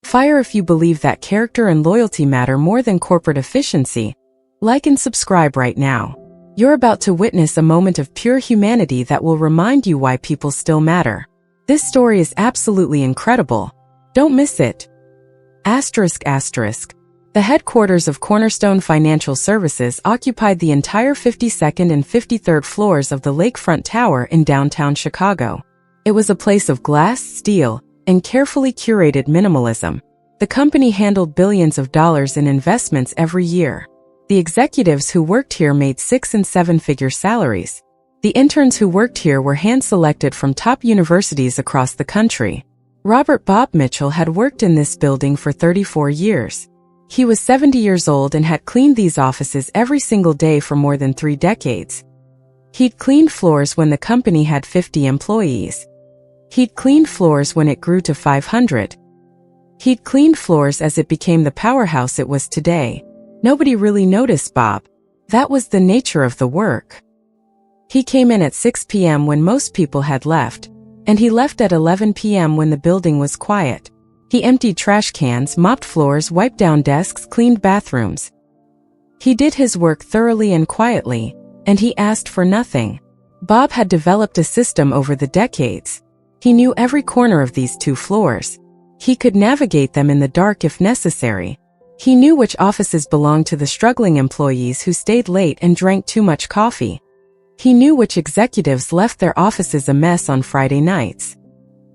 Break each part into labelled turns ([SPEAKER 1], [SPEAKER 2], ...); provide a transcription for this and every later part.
[SPEAKER 1] Fire if you believe that character and loyalty matter more than corporate efficiency. Like and subscribe right now. You're about to witness a moment of pure humanity that will remind you why people still matter. This story is absolutely incredible. Don't miss it. The headquarters of Cornerstone Financial Services occupied the entire 52nd and 53rd floors of the Lakefront Tower in downtown Chicago. It was a place of glass, steel, and carefully curated minimalism. The company handled billions of dollars in investments every year. The executives who worked here made 6- and 7-figure salaries. The interns who worked here were hand-selected from top universities across the country. Robert Bob Mitchell had worked in this building for 34 years. He was 70 years old and had cleaned these offices every single day for more than 3 decades. He'd cleaned floors when the company had 50 employees. He'd cleaned floors when it grew to 500. He'd cleaned floors as it became the powerhouse it was today. Nobody really noticed Bob. That was the nature of the work. He came in at 6 p.m. when most people had left, and he left at 11 p.m. when the building was quiet. He emptied trash cans, mopped floors, wiped down desks, cleaned bathrooms. He did his work thoroughly and quietly, and he asked for nothing. Bob had developed a system over the decades. He knew every corner of these 2 floors. He could navigate them in the dark if necessary. He knew which offices belonged to the struggling employees who stayed late and drank too much coffee. He knew which executives left their offices a mess on Friday nights.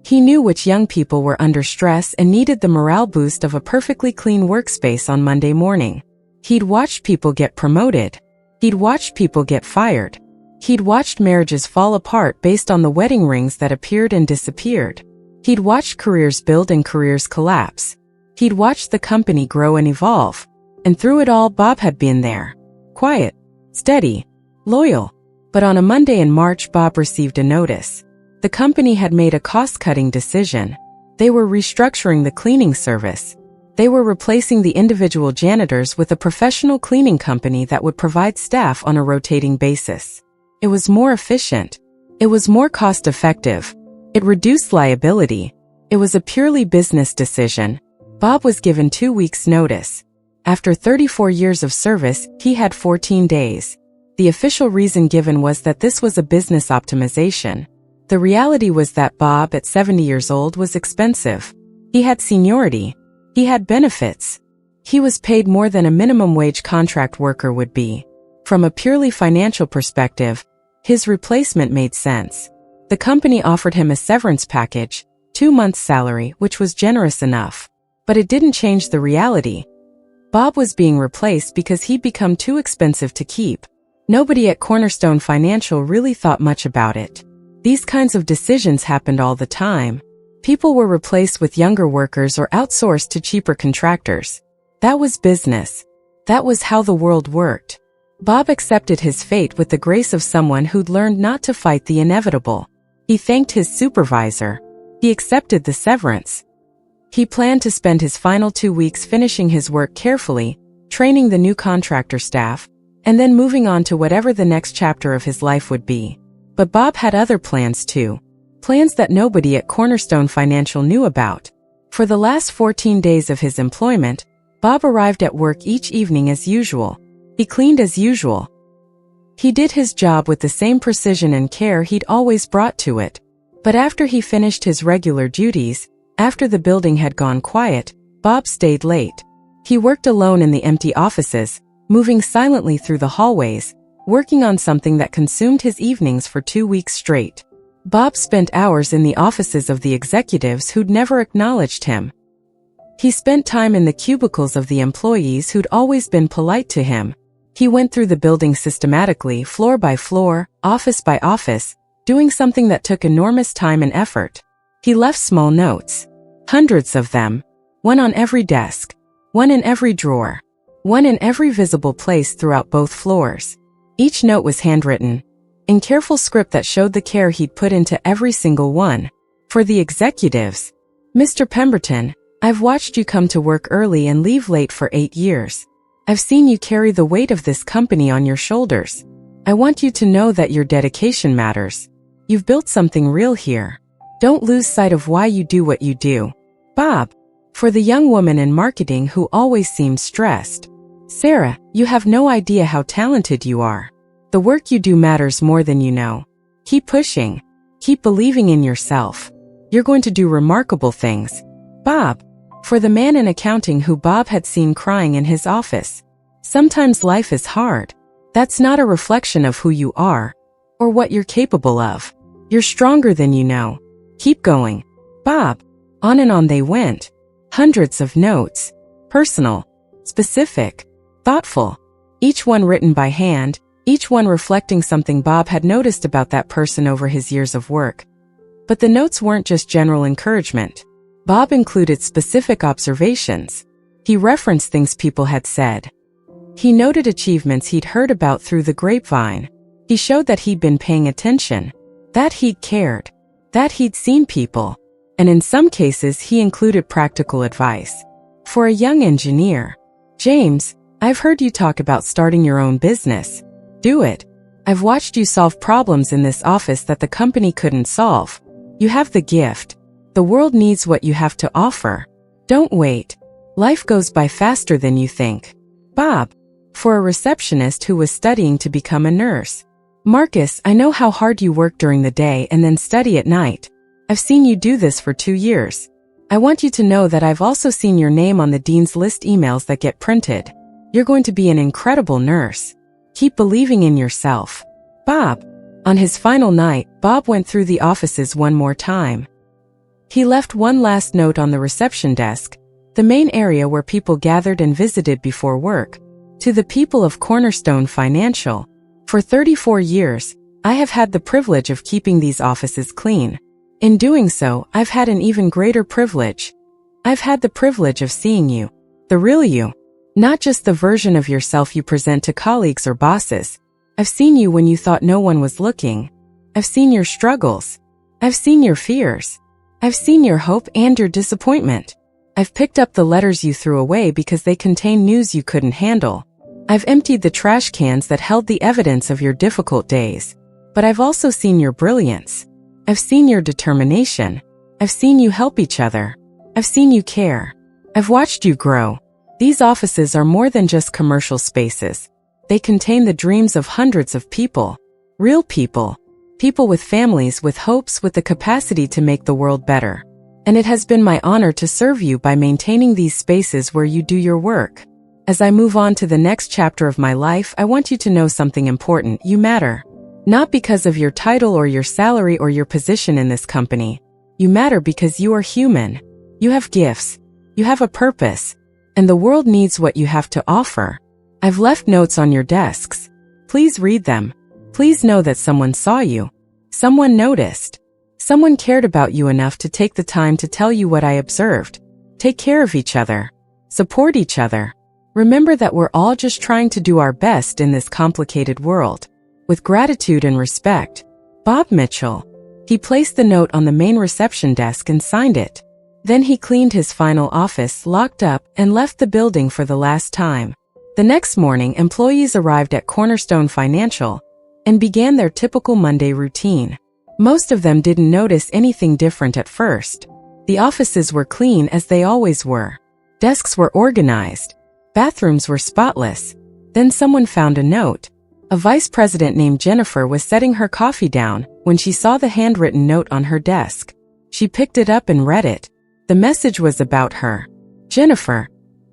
[SPEAKER 1] He knew which young people were under stress and needed the morale boost of a perfectly clean workspace on Monday morning. He'd watched people get promoted. He'd watched people get fired. He'd watched marriages fall apart based on the wedding rings that appeared and disappeared. He'd watched careers build and careers collapse. He'd watched the company grow and evolve. And through it all, Bob had been there. Quiet, steady, loyal. But on a Monday in March, Bob received a notice. The company had made a cost-cutting decision. They were restructuring the cleaning service. They were replacing the individual janitors with a professional cleaning company that would provide staff on a rotating basis. It was more efficient. It was more cost-effective. It reduced liability. It was a purely business decision. Bob was given 2 weeks' notice. After 34 years of service, he had 14 days. The official reason given was that this was a business optimization. The reality was that Bob, at 70 years old, was expensive. He had seniority. He had benefits. He was paid more than a minimum wage contract worker would be. From a purely financial perspective, his replacement made sense. The company offered him a severance package, 2 months' salary, which was generous enough. But it didn't change the reality. Bob was being replaced because he'd become too expensive to keep. Nobody at Cornerstone Financial really thought much about it. These kinds of decisions happened all the time. People were replaced with younger workers or outsourced to cheaper contractors. That was business. That was how the world worked. Bob accepted his fate with the grace of someone who'd learned not to fight the inevitable. He thanked his supervisor. He accepted the severance. He planned to spend his final 2 weeks finishing his work carefully, training the new contractor staff, and then moving on to whatever the next chapter of his life would be. But Bob had other plans too. Plans that nobody at Cornerstone Financial knew about. For the last 14 days of his employment, Bob arrived at work each evening as usual. He cleaned as usual. He did his job with the same precision and care he'd always brought to it. But after he finished his regular duties, after the building had gone quiet, Bob stayed late. He worked alone in the empty offices, moving silently through the hallways, working on something that consumed his evenings for 2 weeks straight. Bob spent hours in the offices of the executives who'd never acknowledged him. He spent time in the cubicles of the employees who'd always been polite to him. He went through the building systematically, floor by floor, office by office, doing something that took enormous time and effort. He left small notes. Hundreds of them. One on every desk. One in every drawer. One in every visible place throughout both floors. Each note was handwritten, in careful script that showed the care he'd put into every single one. For the executives. Mr. Pemberton, I've watched you come to work early and leave late for 8 years. I've seen you carry the weight of this company on your shoulders. I want you to know that your dedication matters. You've built something real here. Don't lose sight of why you do what you do. Bob. For the young woman in marketing who always seemed stressed. Sarah, you have no idea how talented you are. The work you do matters more than you know. Keep pushing. Keep believing in yourself. You're going to do remarkable things. Bob. For the man in accounting who Bob had seen crying in his office. Sometimes life is hard. That's not a reflection of who you are or what you're capable of. You're stronger than you know. Keep going. Bob. On and on they went. Hundreds of notes. Personal. Specific. Thoughtful. Each one written by hand, each one reflecting something Bob had noticed about that person over his years of work. But the notes weren't just general encouragement. Bob included specific observations. He referenced things people had said. He noted achievements he'd heard about through the grapevine. He showed that he'd been paying attention, that he'd cared, that he'd seen people. And in some cases he included practical advice. For a young engineer. James, I've heard you talk about starting your own business. Do it. I've watched you solve problems in this office that the company couldn't solve. You have the gift. The world needs what you have to offer. Don't wait. Life goes by faster than you think. Bob. For a receptionist who was studying to become a nurse. Marcus, I know how hard you work during the day and then study at night. I've seen you do this for 2 years. I want you to know that I've also seen your name on the Dean's List emails that get printed. You're going to be an incredible nurse. Keep believing in yourself. Bob. On his final night, Bob went through the offices one more time. He left one last note on the reception desk, the main area where people gathered and visited before work. To the people of Cornerstone Financial. For 34 years, I have had the privilege of keeping these offices clean. In doing so, I've had an even greater privilege. I've had the privilege of seeing you. The real you. Not just the version of yourself you present to colleagues or bosses. I've seen you when you thought no one was looking. I've seen your struggles. I've seen your fears. I've seen your hope and your disappointment. I've picked up the letters you threw away because they contain news you couldn't handle. I've emptied the trash cans that held the evidence of your difficult days. But I've also seen your brilliance. I've seen your determination. I've seen you help each other. I've seen you care. I've watched you grow. These offices are more than just commercial spaces. They contain the dreams of hundreds of people. Real people. People with families, with hopes, with the capacity to make the world better. And it has been my honor to serve you by maintaining these spaces where you do your work. As I move on to the next chapter of my life, I want you to know something important. You matter. Not because of your title or your salary or your position in this company. You matter because you are human. You have gifts. You have a purpose. And the world needs what you have to offer. I've left notes on your desks. Please read them. Please know that someone saw you. Someone noticed. Someone cared about you enough to take the time to tell you what I observed. Take care of each other. Support each other. Remember that we're all just trying to do our best in this complicated world. With gratitude and respect. Bob Mitchell. He placed the note on the main reception desk and signed it. Then he cleaned his final office, locked up, and left the building for the last time. The next morning, employees arrived at Cornerstone Financial and began their typical Monday routine. Most of them didn't notice anything different at first. The offices were clean as they always were. Desks were organized. Bathrooms were spotless. Then someone found a note. A vice president named Jennifer was setting her coffee down when she saw the handwritten note on her desk. She picked it up and read it. The message was about her. Jennifer,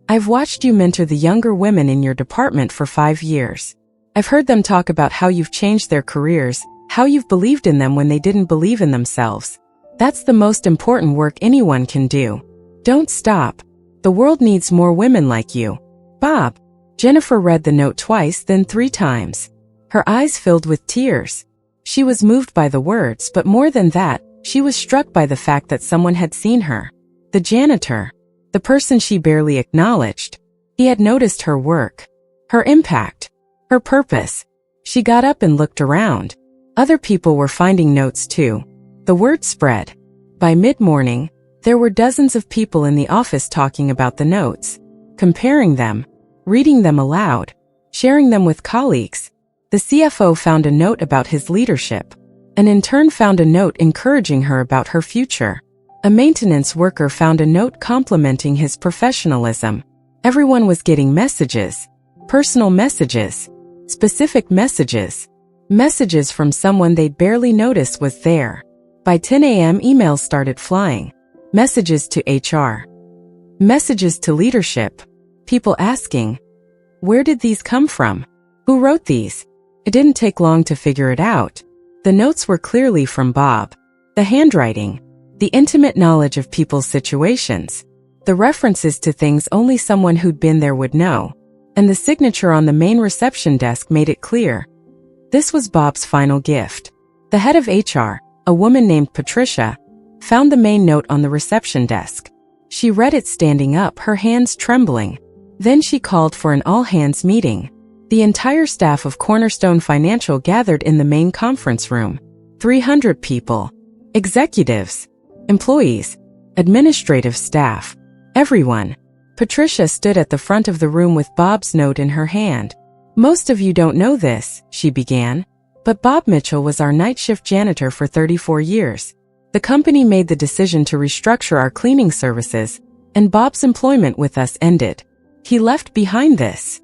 [SPEAKER 1] I've watched you mentor the younger women in your department for 5 years. I've heard them talk about how you've changed their careers, how you've believed in them when they didn't believe in themselves. That's the most important work anyone can do. Don't stop. The world needs more women like you. Bob. Jennifer read the note twice, then 3 times. Her eyes filled with tears. She was moved by the words, but more than that, she was struck by the fact that someone had seen her. The janitor. The person she barely acknowledged. He had noticed her work. Her impact. Her purpose. She got up and looked around. Other people were finding notes too. The word spread. By mid-morning, there were dozens of people in the office talking about the notes, comparing them, reading them aloud, sharing them with colleagues. The CFO found a note about his leadership. An intern found a note encouraging her about her future. A maintenance worker found a note complimenting his professionalism. Everyone was getting messages. Personal messages. Specific messages. Messages from someone they'd barely noticed was there. By 10 a.m. emails started flying. Messages to HR. Messages to leadership. People asking, where did these come from? Who wrote these? It didn't take long to figure it out. The notes were clearly from Bob. The handwriting. The intimate knowledge of people's situations. The references to things only someone who'd been there would know. And the signature on the main reception desk made it clear. This was Bob's final gift. The head of HR, a woman named Patricia, found the main note on the reception desk. She read it standing up, her hands trembling. Then she called for an all-hands meeting. The entire staff of Cornerstone Financial gathered in the main conference room. 300 people. Executives. Employees. Administrative staff. Everyone. Patricia stood at the front of the room with Bob's note in her hand. Most of you don't know this, she began, but Bob Mitchell was our night shift janitor for 34 years. The company made the decision to restructure our cleaning services, and Bob's employment with us ended. He left behind this.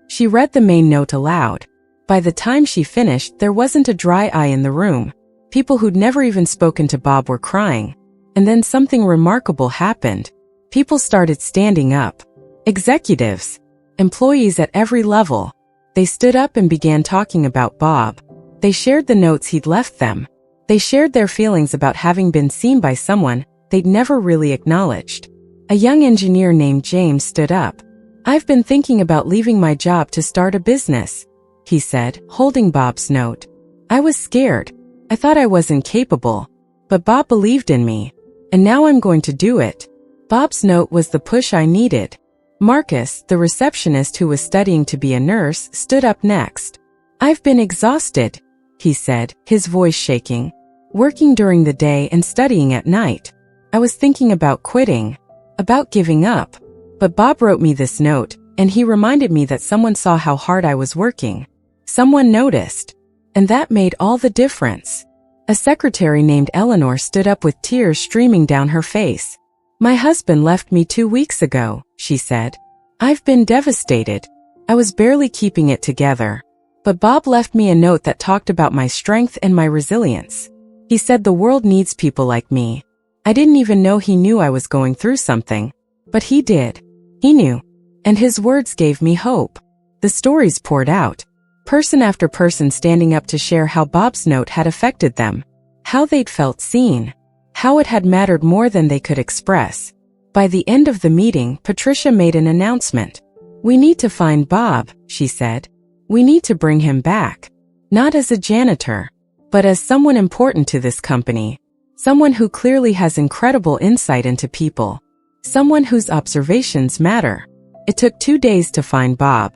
[SPEAKER 1] She read the main note aloud. By the time she finished, there wasn't a dry eye in the room. People who'd never even spoken to Bob were crying. And then something remarkable happened. People started standing up. Executives. Employees at every level. They stood up and began talking about Bob. They shared the notes he'd left them. They shared their feelings about having been seen by someone they'd never really acknowledged. A young engineer named James stood up. I've been thinking about leaving my job to start a business, he said, holding Bob's note. I was scared. I thought I wasn't capable. But Bob believed in me. And now I'm going to do it. Bob's note was the push I needed. Marcus, the receptionist who was studying to be a nurse, stood up next. I've been exhausted, he said, his voice shaking. Working during the day and studying at night. I was thinking about quitting. About giving up. But Bob wrote me this note, and he reminded me that someone saw how hard I was working. Someone noticed. And that made all the difference. A secretary named Eleanor stood up with tears streaming down her face. My husband left me 2 weeks ago, she said. I've been devastated. I was barely keeping it together. But Bob left me a note that talked about my strength and my resilience. He said the world needs people like me. I didn't even know he knew I was going through something. But he did. He knew. And his words gave me hope. The stories poured out. Person after person standing up to share how Bob's note had affected them. How they'd felt seen. How it had mattered more than they could express. By the end of the meeting, Patricia made an announcement. We need to find Bob, she said. We need to bring him back. Not as a janitor, but as someone important to this company. Someone who clearly has incredible insight into people. Someone whose observations matter. It took 2 days to find Bob.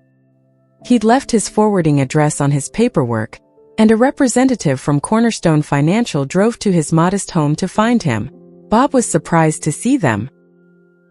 [SPEAKER 1] He'd left his forwarding address on his paperwork, and a representative from Cornerstone Financial drove to his modest home to find him. Bob was surprised to see them.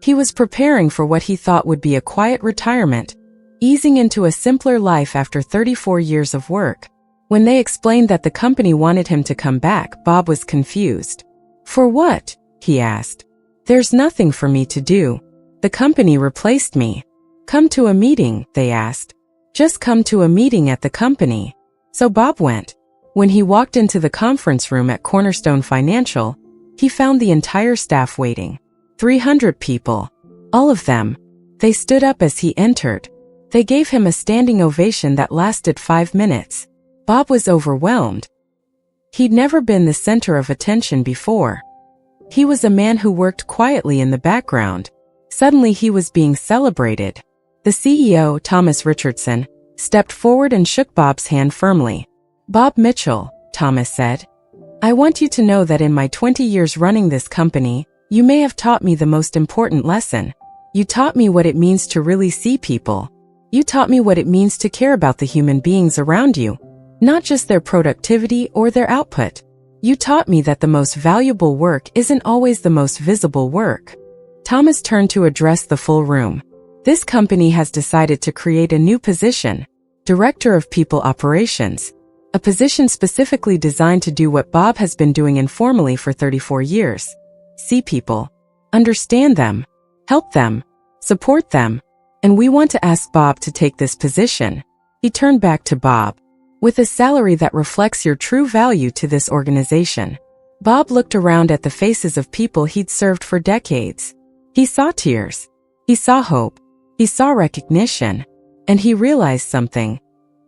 [SPEAKER 1] He was preparing for what he thought would be a quiet retirement, easing into a simpler life after 34 years of work. When they explained that the company wanted him to come back, Bob was confused. For what? He asked. There's nothing for me to do. The company replaced me. Come to a meeting, they asked. Just come to a meeting at the company. So Bob went. When he walked into the conference room at Cornerstone Financial, he found the entire staff waiting. 300 people. All of them. They stood up as he entered. They gave him a standing ovation that lasted 5 minutes. Bob was overwhelmed. He'd never been the center of attention before. He was a man who worked quietly in the background. Suddenly he was being celebrated. The CEO, Thomas Richardson, stepped forward and shook Bob's hand firmly. Bob Mitchell, Thomas said. I want you to know that in my 20 years running this company, you may have taught me the most important lesson. You taught me what it means to really see people. You taught me what it means to care about the human beings around you, not just their productivity or their output. You taught me that the most valuable work isn't always the most visible work. Thomas turned to address the full room. This company has decided to create a new position, Director of People Operations, a position specifically designed to do what Bob has been doing informally for 34 years. see people, understand them, help them, support them. And we want to ask Bob to take this position. He turned back to Bob. With a salary that reflects your true value to this organization. Bob looked around at the faces of people he'd served for decades. He saw tears. He saw hope. He saw recognition. And he realized something.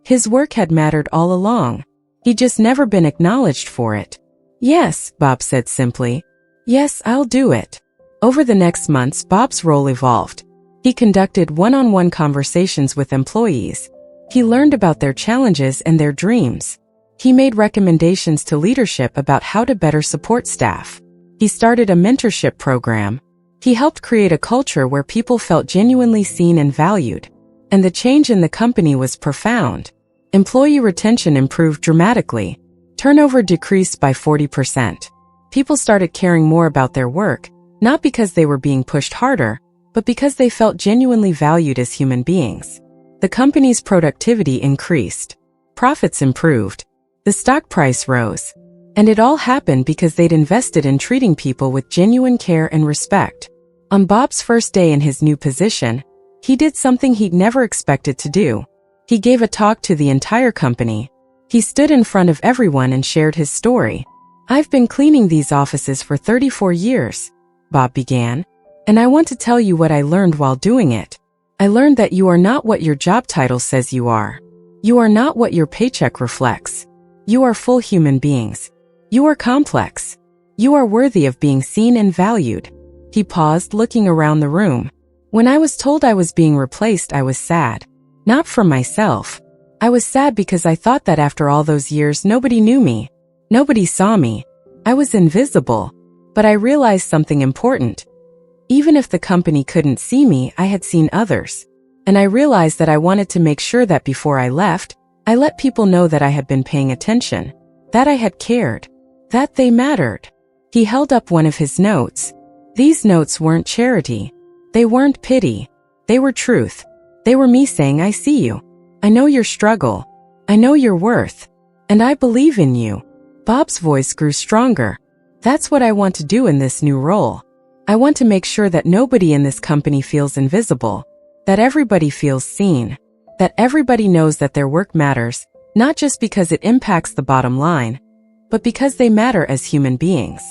[SPEAKER 1] His work had mattered all along. He'd just never been acknowledged for it. Yes, Bob said simply. Yes, I'll do it. Over the next months, Bob's role evolved. He conducted one-on-one conversations with employees. He learned about their challenges and their dreams. He made recommendations to leadership about how to better support staff. He started a mentorship program. He helped create a culture where people felt genuinely seen and valued. And the change in the company was profound. Employee retention improved dramatically. Turnover decreased by 40%. People started caring more about their work, not because they were being pushed harder, but because they felt genuinely valued as human beings. The company's productivity increased. Profits improved. The stock price rose. And it all happened because they'd invested in treating people with genuine care and respect. On Bob's first day in his new position, he did something he'd never expected to do. He gave a talk to the entire company. He stood in front of everyone and shared his story. I've been cleaning these offices for 34 years, Bob began. And I want to tell you what I learned while doing it. I learned that you are not what your job title says you are. You are not what your paycheck reflects. You are full human beings. You are complex. You are worthy of being seen and valued. He paused, looking around the room. When I was told I was being replaced, I was sad. Not for myself. I was sad because I thought that after all those years, nobody knew me. Nobody saw me. I was invisible. But I realized something important. Even if the company couldn't see me, I had seen others. And I realized that I wanted to make sure that before I left, I let people know that I had been paying attention, that I had cared, that they mattered. He held up one of his notes. These notes weren't charity. They weren't pity. They were truth. They were me saying, I see you. I know your struggle. I know your worth. And I believe in you. Bob's voice grew stronger. That's what I want to do in this new role. I want to make sure that nobody in this company feels invisible, that everybody feels seen, that everybody knows that their work matters, not just because it impacts the bottom line, but because they matter as human beings.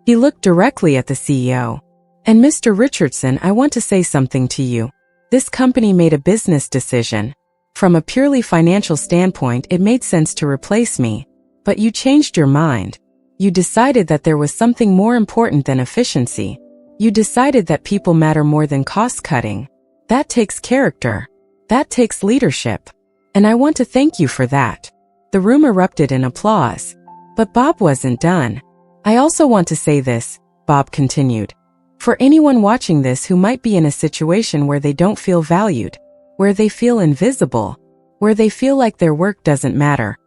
[SPEAKER 1] He looked directly at the CEO. And Mr. Richardson, I want to say something to you. This company made a business decision. From a purely financial standpoint, it made sense to replace me. But you changed your mind. You decided that there was something more important than efficiency. You decided that people matter more than cost-cutting. That takes character. That takes leadership. And I want to thank you for that. The room erupted in applause. But Bob wasn't done. I also want to say this, Bob continued. For anyone watching this who might be in a situation where they don't feel valued, where they feel invisible, where they feel like their work doesn't matter,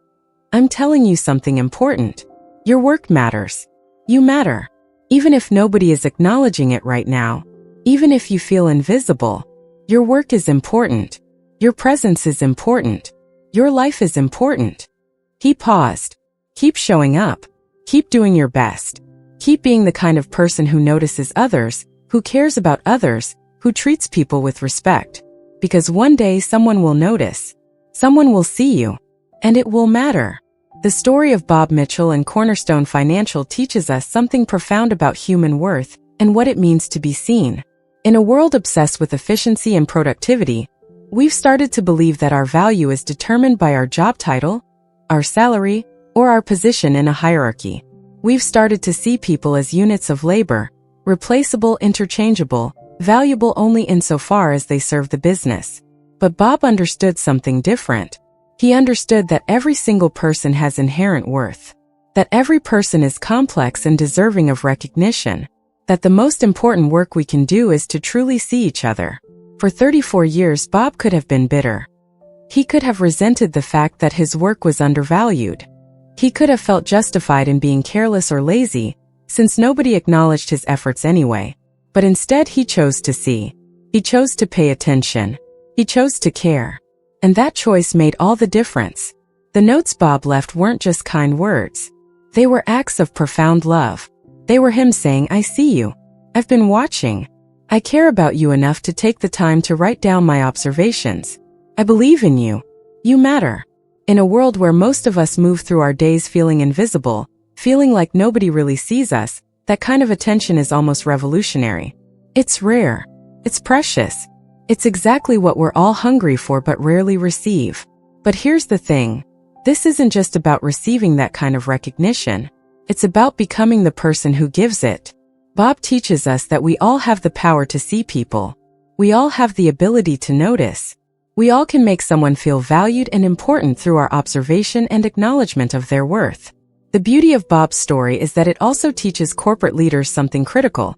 [SPEAKER 1] I'm telling you something important. Your work matters. You matter. Even if nobody is acknowledging it right now, even if you feel invisible, your work is important. Your presence is important. Your life is important. He paused. Keep showing up. Keep doing your best. Keep being the kind of person who notices others, who cares about others, who treats people with respect. Because one day someone will notice. Someone will see you. And it will matter. The story of Bob Mitchell and Cornerstone Financial teaches us something profound about human worth and what it means to be seen. In a world obsessed with efficiency and productivity, we've started to believe that our value is determined by our job title, our salary, or our position in a hierarchy. We've started to see people as units of labor, replaceable, interchangeable, valuable only insofar as they serve the business. But Bob understood something different. He understood that every single person has inherent worth, that every person is complex and deserving of recognition, that the most important work we can do is to truly see each other. For 34 years, Bob could have been bitter. He could have resented the fact that his work was undervalued. He could have felt justified in being careless or lazy, since nobody acknowledged his efforts anyway. But instead he chose to see. He chose to pay attention. He chose to care. And that choice made all the difference. The notes Bob left weren't just kind words. They were acts of profound love. They were him saying, "I see you. I've been watching. I care about you enough to take the time to write down my observations. I believe in you. You matter." In a world where most of us move through our days feeling invisible, feeling like nobody really sees us, that kind of attention is almost revolutionary. It's rare. It's precious. It's exactly what we're all hungry for but rarely receive. But here's the thing. This isn't just about receiving that kind of recognition. It's about becoming the person who gives it. Bob teaches us that we all have the power to see people. We all have the ability to notice. We all can make someone feel valued and important through our observation and acknowledgement of their worth. The beauty of Bob's story is that it also teaches corporate leaders something critical.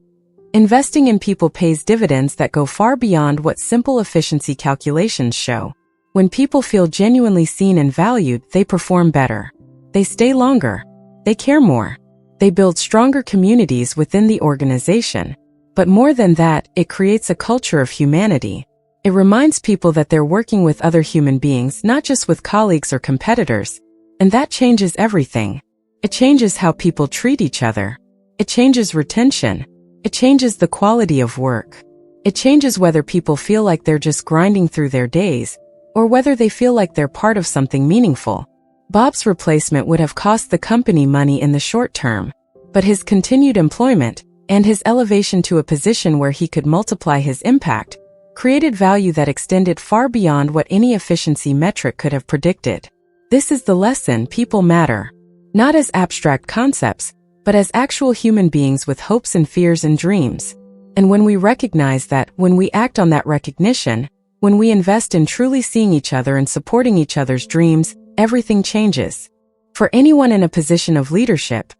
[SPEAKER 1] Investing in people pays dividends that go far beyond what simple efficiency calculations show. When people feel genuinely seen and valued, they perform better. They stay longer. They care more. They build stronger communities within the organization. But more than that, it creates a culture of humanity. It reminds people that they're working with other human beings, not just with colleagues or competitors. And that changes everything. It changes how people treat each other. It changes retention. It changes the quality of work. It changes whether people feel like they're just grinding through their days, or whether they feel like they're part of something meaningful. Bob's replacement would have cost the company money in the short term, but his continued employment, and his elevation to a position where he could multiply his impact, created value that extended far beyond what any efficiency metric could have predicted. This is the lesson: people matter. Not as abstract concepts, but as actual human beings with hopes and fears and dreams. And when we recognize that, when we act on that recognition, when we invest in truly seeing each other and supporting each other's dreams, everything changes. For anyone in a position of leadership,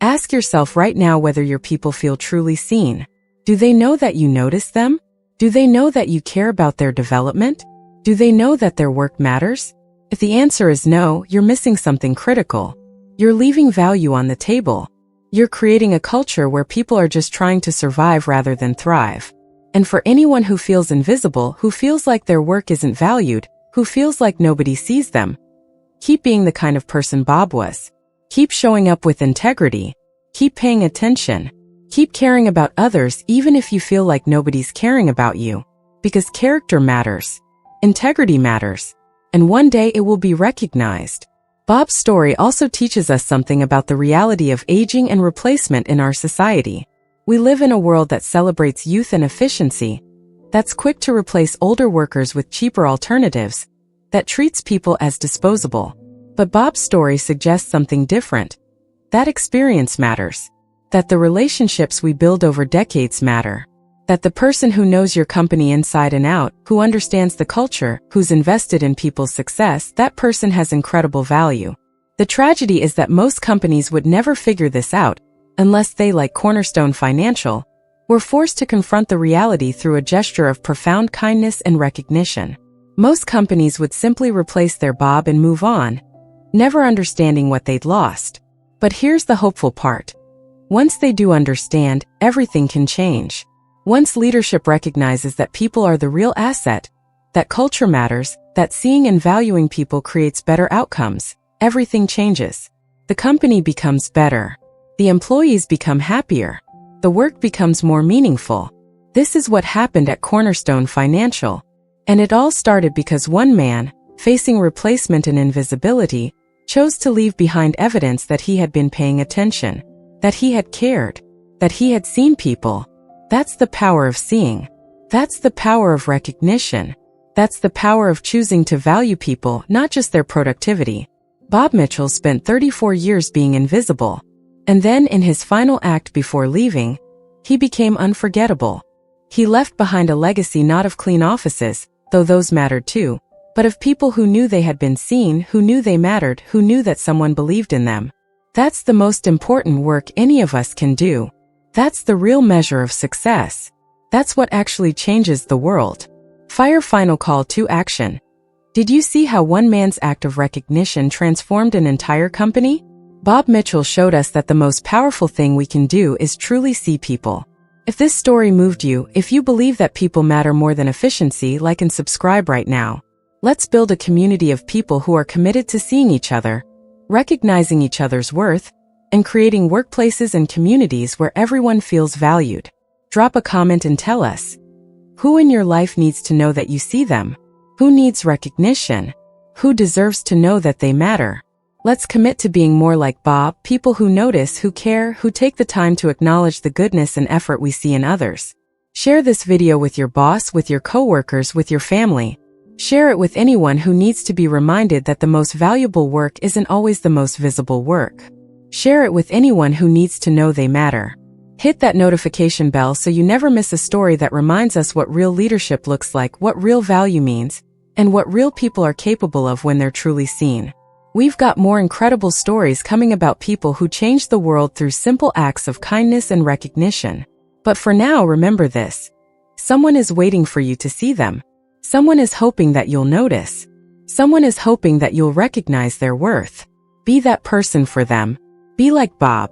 [SPEAKER 1] ask yourself right now whether your people feel truly seen. Do they know that you notice them? Do they know that you care about their development? Do they know that their work matters? If the answer is no, you're missing something critical. You're leaving value on the table. You're creating a culture where people are just trying to survive rather than thrive. And for anyone who feels invisible, who feels like their work isn't valued, who feels like nobody sees them, keep being the kind of person Bob was. Keep showing up with integrity. Keep paying attention. Keep caring about others even if you feel like nobody's caring about you. Because character matters. Integrity matters. And one day it will be recognized. Bob's story also teaches us something about the reality of aging and replacement in our society. We live in a world that celebrates youth and efficiency, that's quick to replace older workers with cheaper alternatives, that treats people as disposable. But Bob's story suggests something different. That experience matters. That the relationships we build over decades matter. That the person who knows your company inside and out, who understands the culture, who's invested in people's success, that person has incredible value. The tragedy is that most companies would never figure this out, unless they, like Cornerstone Financial, were forced to confront the reality through a gesture of profound kindness and recognition. Most companies would simply replace their Bob and move on, never understanding what they'd lost. But here's the hopeful part. Once they do understand, everything can change. Once leadership recognizes that people are the real asset, that culture matters, that seeing and valuing people creates better outcomes, everything changes. The company becomes better. The employees become happier. The work becomes more meaningful. This is what happened at Cornerstone Financial. And it all started because one man, facing replacement and invisibility, chose to leave behind evidence that he had been paying attention, that he had cared, that he had seen people. That's the power of seeing. That's the power of recognition. That's the power of choosing to value people, not just their productivity. Bob Mitchell spent 34 years being invisible. And then in his final act before leaving, he became unforgettable. He left behind a legacy not of clean offices, though those mattered too, but of people who knew they had been seen, who knew they mattered, who knew that someone believed in them. That's the most important work any of us can do. That's the real measure of success. That's what actually changes the world. Fire final call to action. Did you see how one man's act of recognition transformed an entire company? Bob Mitchell showed us that the most powerful thing we can do is truly see people. If this story moved you, if you believe that people matter more than efficiency, like and subscribe right now. Let's build a community of people who are committed to seeing each other, recognizing each other's worth, and creating workplaces and communities where everyone feels valued. Drop a comment and tell us, who in your life needs to know that you see them? Who needs recognition? Who deserves to know that they matter? Let's commit to being more like Bob, people who notice, who care, who take the time to acknowledge the goodness and effort we see in others. Share this video with your boss, with your coworkers, with your family. Share it with anyone who needs to be reminded that the most valuable work isn't always the most visible work. Share it with anyone who needs to know they matter. Hit that notification bell so you never miss a story that reminds us what real leadership looks like, what real value means, and what real people are capable of when they're truly seen. We've got more incredible stories coming about people who changed the world through simple acts of kindness and recognition. But for now, remember this. Someone is waiting for you to see them. Someone is hoping that you'll notice. Someone is hoping that you'll recognize their worth. Be that person for them. Be like Bob.